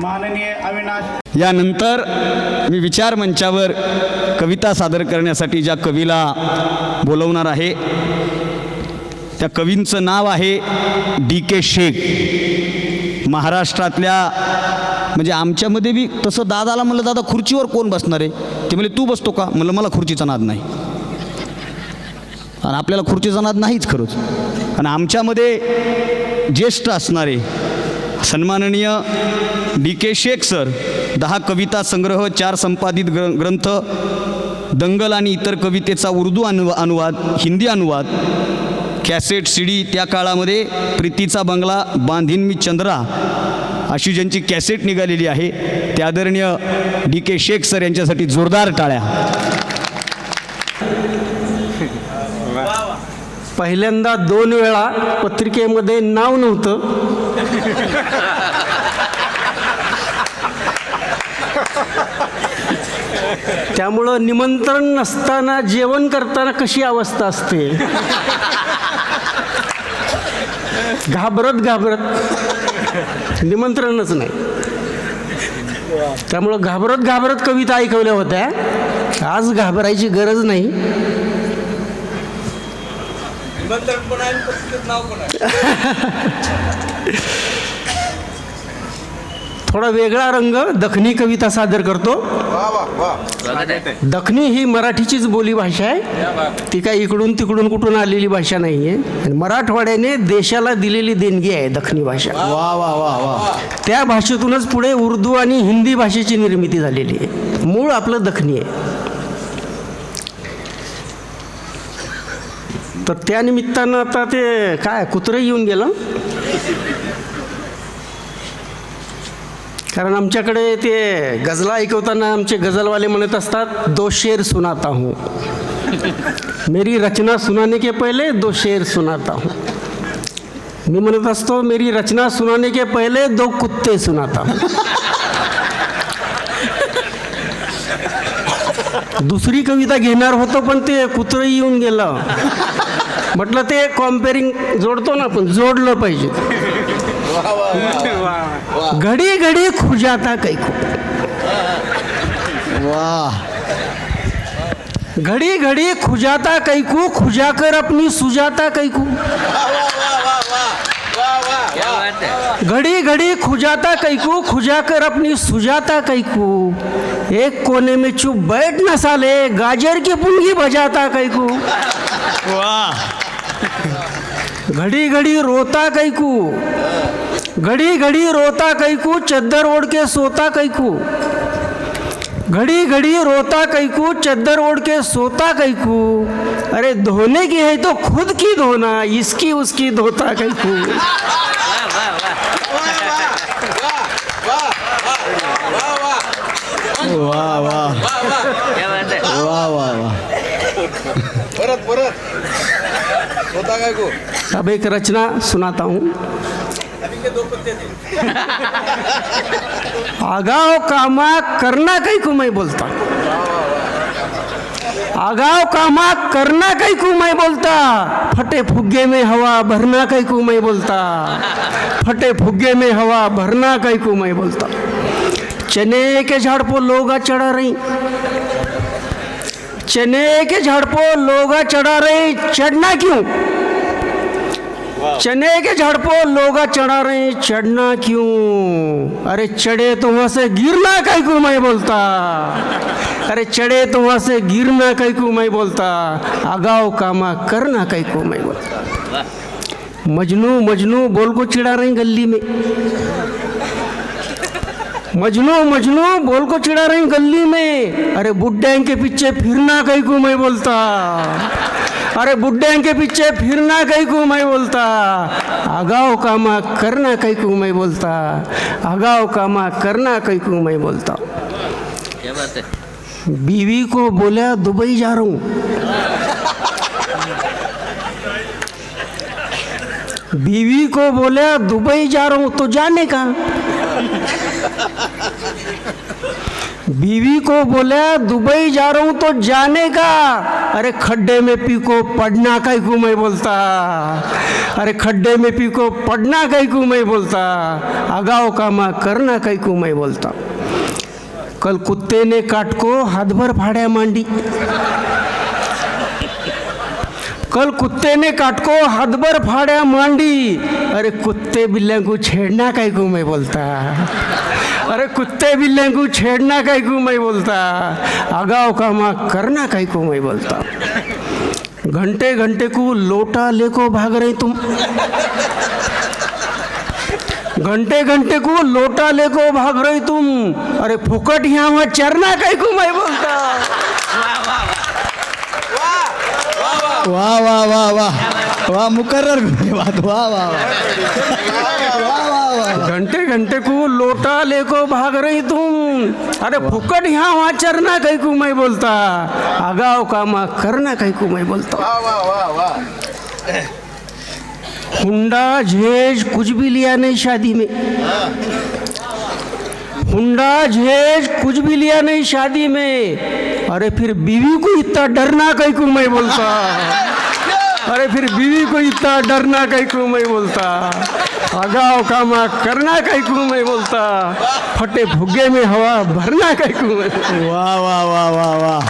माननीय अविनाश यानंतर मी विचार मंचावर कविता सादर करण्यासाठी ज्या कवीला बोलवणार आहे त्या कवींचं नाव आहे DK शेख. महाराष्ट्रातल्या म्हणजे आमच्यामध्ये बी तसं दादाला म्हणलं, दादा खुर्चीवर कोण बसणार आहे? ते म्हणले तू बसतो का? म्हणलं मला खुर्चीचा नाद नाही. आणि आपल्याला खुर्चीचा नाद नाहीच खरंच. आणि आमच्यामध्ये ज्येष्ठ असणारे सन्माननीय DK शेख सर 10 कविता संग्रह, 4 संपादित ग्रंथ, दंगल आणि इतर कवितेचा उर्दू अनुवाद, हिंदी अनुवाद, कॅसेट, CD, त्या काळामध्ये प्रीतीचा बंगला, बांधीन मी चंद्रा अशी ज्यांची कॅसेट निघालेली आहे त्या आदरणीय DK शेख सर यांच्यासाठी जोरदार टाळ्या. पहिल्यांदा 2 वेळा पत्रिकेमध्ये नाव नव्हतं, त्यामुळं निमंत्रण नसताना जेवण करताना कशी अवस्था असते, घाबरत निमंत्रणच नाही, त्यामुळं घाबरत कविता ऐकवल्या होत्या. आज घाबरायची गरज नाही. थोडा वेगळा रंग दखनी कविता सादर करतो. दखनी ही मराठीचीच बोली भाषा आहे, ती काही इकडून तिकडून कुठून आलेली भाषा नाही आहे. आणि मराठवाड्याने देशाला दिलेली देणगी आहे दखनी भाषा. वा वा वा वा. त्या भाषेतूनच पुढे उर्दू आणि हिंदी भाषेची निर्मिती झालेली आहे. मूळ आपलं दखनी आहे. तर त्या निमित्तानं आता ते काय कुत्रं येऊन गेलं, कारण आमच्याकडे ते गजला ऐकवताना आमचे गजलवाले म्हणत असतात, 2 शेर सुनाता हूँ, मेरी रचना सुनाने के पहले 2 शेर सुनाता हूँ. मी म्हणत असतो, मेरी रचना सुनाने के पहले 2 कुत्ते सुनाता हूँ. दुसरी कविता घेणार होतो पण ते कुत्रं येऊन गेलं. म्हटलं ते कॉम्पेरिंग जोडतो ना आपण, जोडलं पाहिजे. घड़ी घड़ी खुजाता कैकू, वाह. घड़ी घड़ी खुजाता कैकू, खुजाकर अपनी सुजाता कैकू. घड़ी घड़ी खुजाता कैकू, खुजाकर अपनी सुजाता कैकू. एक कोने में चुप बैठ न साले, गाजर की पुंगी बजाता कैकू. वाह. घड़ी घड़ी रोता कैकू, घड़ी घड़ी रोता कैकू, चद्दर ओढ़ के सोता कैकू. घड़ी घड़ी रोता कैकू, चद्दर ओढ़ के सोता कैकू. अरे धोने की है तो खुद की धोना, इसकी उसकी धोता कैकू. वाह वाह वाह वाह वाह. अब एक रचना सुनाता हूँ. आगाव कामा करना कैकू मैं बोलता, आगाव कामा करना कैकू मैं बोलता. फटे फुग्गे में हवा भरना कैकू मैं बोलता, फटे फुग्गे में हवा भरना कैकू मैं बोलता. चने के झाड़ पर लोगा चढ़ा रही, चने के झाड़ पर लोगा चढ़ा रही, चढ़ना क्यों? चने के झाड़ पर लोगा चढ़ा रहे, चढ़ना क्यों? अरे चढ़े तो वहाँ से गिरना कैकू मैं बोलता, अरे चढ़े तो वहाँ से गिरना कैकू मैं बोलता. आगाव कामा करना कैकू मैं बोलता. मजनू मजनू बोल को चिढ़ा रही गली में, मजनू मजनू बोल को चिढ़ा रही गली में. अरे बुड्ढे के पीछे फिरना कैकू मैं बोलता, अरे बुड्ढे के पीछे फिरना कैकू मैं बोलता. आगाव कामा करना कैकू मैं बोलता, आगाव कामा करना कैकू मैं बोलता. क्या बात है. बीवी को बोला दुबई जा रहा हूँ, बीवी को बोला दुबई जा रहा हूँ तो जाने का। बीवी को बोला दुबई जा रहा हूँ तो जाने का। अरे खड्डे में पी को पढ़ना कहीं को मैं बोलता। अरे खड्डे में पी को पढ़ना कहीं को मैं बोलता। अगाव कामा करना कहीं को मैं बोलता। कल कुत्ते ने काट को हाथ भर फाड़ा मांडी। कल कुत्ते ने काट को हाथ भर फाड़ा मांडी। अरे कुत्ते बिल्ले को छेड़ना कहीं को मैं बोलता। अरे कुत्ते बिल्ले को छेड़ना कहीं को मैं बोलता। अगाव कामा करना कहीं को मैं बोलता। घंटे घंटे को लोटा लेको भाग रहे तुम। घंटे घंटे को लोटा लेको भाग रही तुम। अरे फुकट यहाँ चरना कहीं को मैं बोलता। वाह वाह वाह वाह वाह मुकर्रर बात। वाह वाह वाह। घंटे घंटे को लोटा लेको भाग रही तुम। अरे फुकट यहाँ वहाँ चरना कहीं को मैं बोलता। आगाव कामा करना कहीं को मैं बोलता। हुंडा झेज कुछ भी लिया नहीं शादी में। हुंडा झेज कुछ भी लिया नहीं शादी में। अरे फिर बीवी को इतना डरना कहीं को मैं बोलता। अरे फिर बीवी को इतना डरना कहीं को मैं बोलता। अगाव कामा करना कहीं को मैं बोलता। फटे भुग्गे में हवा भरना कहीं को मैं। वाह वाह वाह वाह वाह।